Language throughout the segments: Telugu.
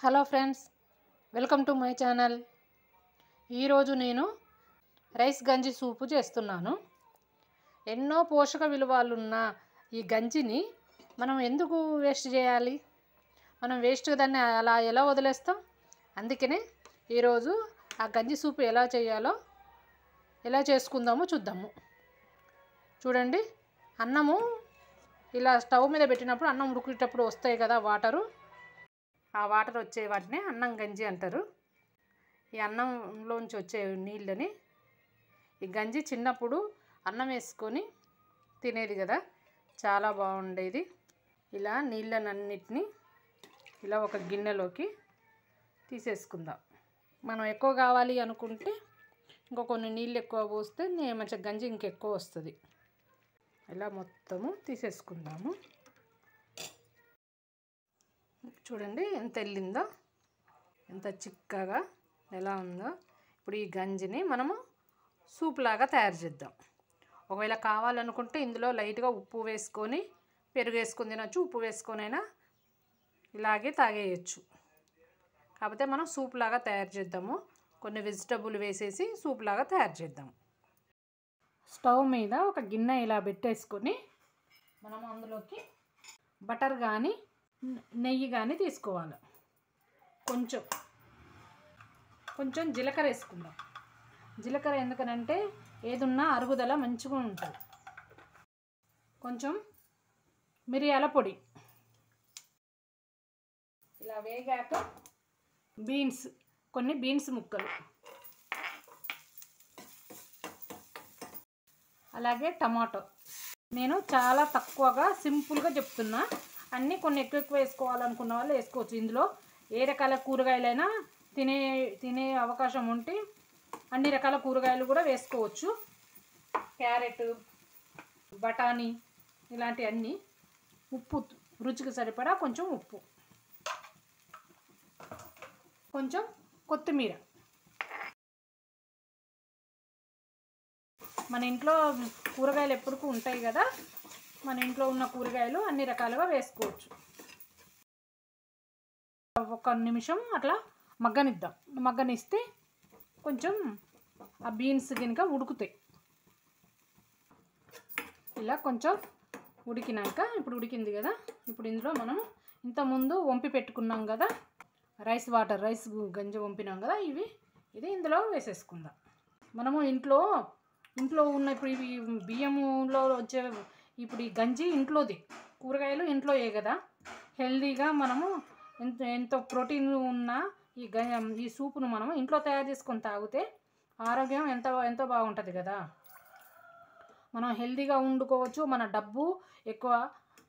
Hello friends, welcome to my channel. ఈరోజు నేను రైస్ గంజి సూపు చేస్తున్నాను. ఎన్నో పోషక విలువలున్న ఈ గంజిని మనం ఎందుకు వేస్ట్ చేయాలి? మనం వేస్ట్గా దాన్ని అలా ఎలా వదిలేస్తాం? అందుకనే ఈరోజు ఆ గంజి సూపు ఎలా చేయాలో ఎలా చేసుకుందామో చూద్దాము. చూడండి, అన్నము ఇలా స్టవ్ మీద పెట్టినప్పుడు అన్నం ఉడికేటప్పుడు వస్తాయి కదా వాటరు. ఆ వాటర్ వచ్చే వాటిని అన్నం గంజి అంటారు. ఈ అన్నంలోంచి వచ్చే నీళ్ళని ఈ గంజి చిన్నప్పుడు అన్నం వేసుకొని తినేది కదా, చాలా బాగుండేది. ఇలా నీళ్ళనన్నిటినీ ఇలా ఒక గిన్నెలోకి తీసేసుకుందాం. మనం ఎక్కువ కావాలి అనుకుంటే ఇంకో కొన్ని నీళ్ళు ఎక్కువ పోస్తే మంచిగా గంజి ఇంకెక్కువ వస్తుంది. ఇలా మొత్తము తీసేసుకుందాము. చూడండి ఎంత వెళ్ళిందో, ఎంత చిక్కగా ఎలా ఉందో. ఇప్పుడు ఈ గంజిని మనము సూప్ లాగా తయారు చేద్దాం. ఒకవేళ కావాలనుకుంటే ఇందులో లైట్గా ఉప్పు వేసుకొని పెరుగు వేసుకొని తినచ్చు, ఉప్పు వేసుకొనైనా ఇలాగే తాగేయచ్చు. కాకపోతే మనం సూప్ లాగా తయారు చేద్దాము. కొన్ని వెజిటబుల్ వేసేసి సూప్ లాగా తయారు చేద్దాం. స్టవ్ మీద ఒక గిన్నె ఇలా పెట్టేసుకొని మనం అందులోకి బటర్ కానీ నెయ్యి కానీ తీసుకోవాలి. కొంచెం జీలకర్ర వేసుకుందాం. జీలకర్ర ఎందుకనంటే ఏదున్నా అరుగుదల మంచిగా ఉంటుంది. కొంచెం మిరియాల పొడి. ఇలా వేగాక కొన్ని బీన్స్ ముక్కలు, అలాగే టమాటో. నేను చాలా తక్కువగా సింపుల్గా చెప్తున్నా. అన్నీ కొన్ని ఎక్కువ వేసుకోవాలనుకున్న వాళ్ళు వేసుకోవచ్చు. ఇందులో ఏ రకాల కూరగాయలైనా తినే అవకాశం ఉంటే అన్ని రకాల కూరగాయలు కూడా వేసుకోవచ్చు. క్యారెట్, బఠానీ ఇలాంటివన్నీ. ఉప్పు రుచికి సరిపడా కొంచెం ఉప్పు, కొంచెం కొత్తిమీర. మన ఇంట్లో కూరగాయలు ఎప్పటికీ ఉంటాయి కదా, మన ఇంట్లో ఉన్న కూరగాయలు అన్ని రకాలుగా వేసుకోవచ్చు. ఒక నిమిషం అట్లా మగ్గనిద్దాం. మగ్గనిస్తే కొంచెం ఆ బీన్స్ కనుక ఉడుకుతాయి. ఇలా కొంచెం ఉడికినాక, ఇప్పుడు ఉడికింది కదా, ఇప్పుడు ఇందులో మనం ఇంతకుముందు వంపి పెట్టుకున్నాం కదా రైస్ గంజి వంపినాం కదా, ఇది ఇందులో వేసేసుకుందాం. మనము ఇంట్లో ఉన్న ఇప్పుడు ఇవి బియ్యములో వచ్చే ఇప్పుడు ఈ గంజి ఇంట్లోది, కూరగాయలు ఇంట్లోయే కదా. హెల్దీగా మనము ఎంతో ప్రోటీన్ ఉన్న ఈ సూపును మనం ఇంట్లో తయారు చేసుకొని తాగితే ఆరోగ్యం ఎంతో బాగుంటుంది కదా. మనం హెల్దీగా వండుకోవచ్చు. మన డబ్బు ఎక్కువ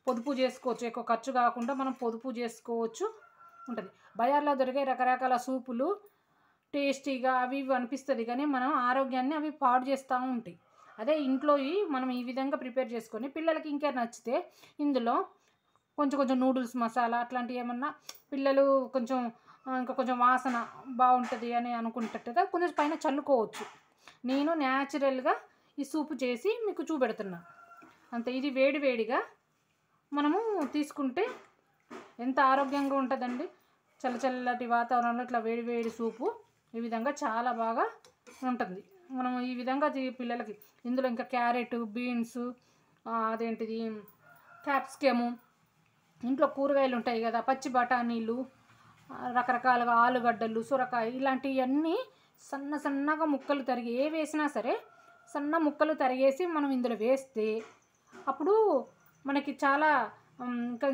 పొదుపు చేసుకోవచ్చు. ఎక్కువ ఖర్చు కాకుండా మనం పొదుపు చేసుకోవచ్చు ఉంటుంది. బజార్లో దొరికే రకరకాల సూపులు టేస్టీగా అవి అనిపిస్తుంది, కానీ మనం ఆరోగ్యాన్ని అవి పాడు చేస్తూ ఉంటాయి. అదే ఇంట్లో మనం ఈ విధంగా ప్రిపేర్ చేసుకొని పిల్లలకి ఇంకా నచ్చితే ఇందులో కొంచెం నూడిల్స్ మసాలా అట్లాంటివి ఏమన్నా పిల్లలు ఇంకా కొంచెం వాసన బాగుంటుంది అని అనుకుంటట్టుగా కొంచెం పైన చల్లుకోవచ్చు. నేను న్యాచురల్గా ఈ సూపు చేసి మీకు చూపెడుతున్నా అంతే. ఇది వేడిగా మనము తీసుకుంటే ఎంత ఆరోగ్యంగా ఉంటుందండి. చల్లటి వాతావరణంలో ఇట్లా వేడి సూపు ఈ విధంగా చాలా బాగా ఉంటుంది. మనం ఈ విధంగా పిల్లలకి ఇందులో ఇంకా క్యారెట్, బీన్స్, క్యాప్సికము, ఇంట్లో కూరగాయలు ఉంటాయి కదా, పచ్చి బఠానీలు, రకరకాలుగా ఆలుగడ్డలు, సొరకాయ ఇలాంటివన్నీ సన్నగా ముక్కలు తరిగి వేసినా సరే సన్న ముక్కలు తరిగేసి మనం ఇందులో వేస్తే అప్పుడు మనకి చాలా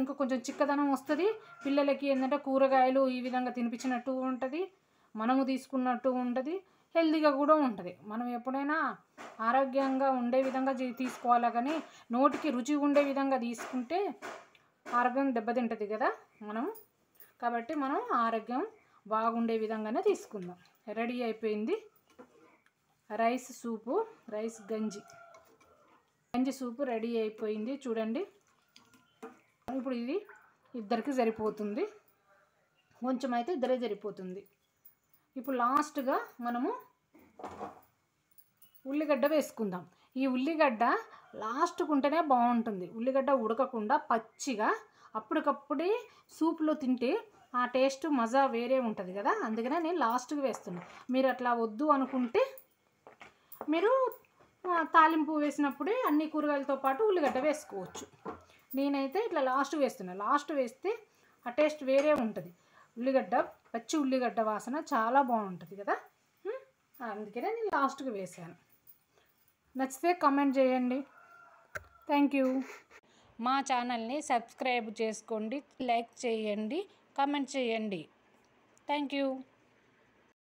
ఇంకా కొంచెం చిక్కదనం వస్తుంది. పిల్లలకి ఏంటంటే కూరగాయలు ఈ విధంగా తినిపించినట్టు ఉంటుంది, మనము తీసుకున్నట్టు ఉంటుంది, హెల్తీగా కూడా ఉంటుంది. మనం ఎప్పుడైనా ఆరోగ్యంగా ఉండే విధంగా తీసుకోవాలి, కానీ నోటికి రుచి ఉండే విధంగా తీసుకుంటే ఆరోగ్యం దెబ్బతింటుంది కదా కాబట్టి మనం ఆరోగ్యం బాగుండే విధంగానే తీసుకుందాం. రెడీ అయిపోయింది రైస్ గంజి సూపు రెడీ అయిపోయింది. చూడండి, ఇప్పుడు ఇది ఇద్దరికి సరిపోతుంది, కొంచెం అయితే ఇద్దరే సరిపోతుంది. ఇప్పుడు లాస్ట్గా మనము ఉల్లిగడ్డ వేసుకుందాం. ఈ ఉల్లిగడ్డ లాస్ట్కు ఉంటేనే బాగుంటుంది. ఉల్లిగడ్డ ఉడకకుండా పచ్చిగా అప్పటికప్పుడే సూప్లో తింటే ఆ టేస్ట్ మజా వేరే ఉంటుంది కదా, అందుకనే నేను లాస్ట్కి వేస్తున్నాను. మీరు అట్లా వద్దు అనుకుంటే మీరు తాలింపు వేసినప్పుడే అన్ని కూరగాయలతో పాటు ఉల్లిగడ్డ వేసుకోవచ్చు. నేనైతే ఇట్లా లాస్ట్ వేస్తున్నాను. లాస్ట్ వేస్తే ఆ టేస్ట్ వేరే ఉంటుంది. ఉల్లిగడ్డ, పచ్చి ఉల్లిగడ్డ వాసన చాలా బాగుంటుంది కదా, అందుకనే నేను లాస్ట్కి వేసాను. నచ్చితే కామెంట్ చేయండి. Thank you. మా ఛానల్ని సబ్స్క్రైబ్ చేసుకోండి, లైక్ చేయండి, కామెంట్ చేయండి. Thank you.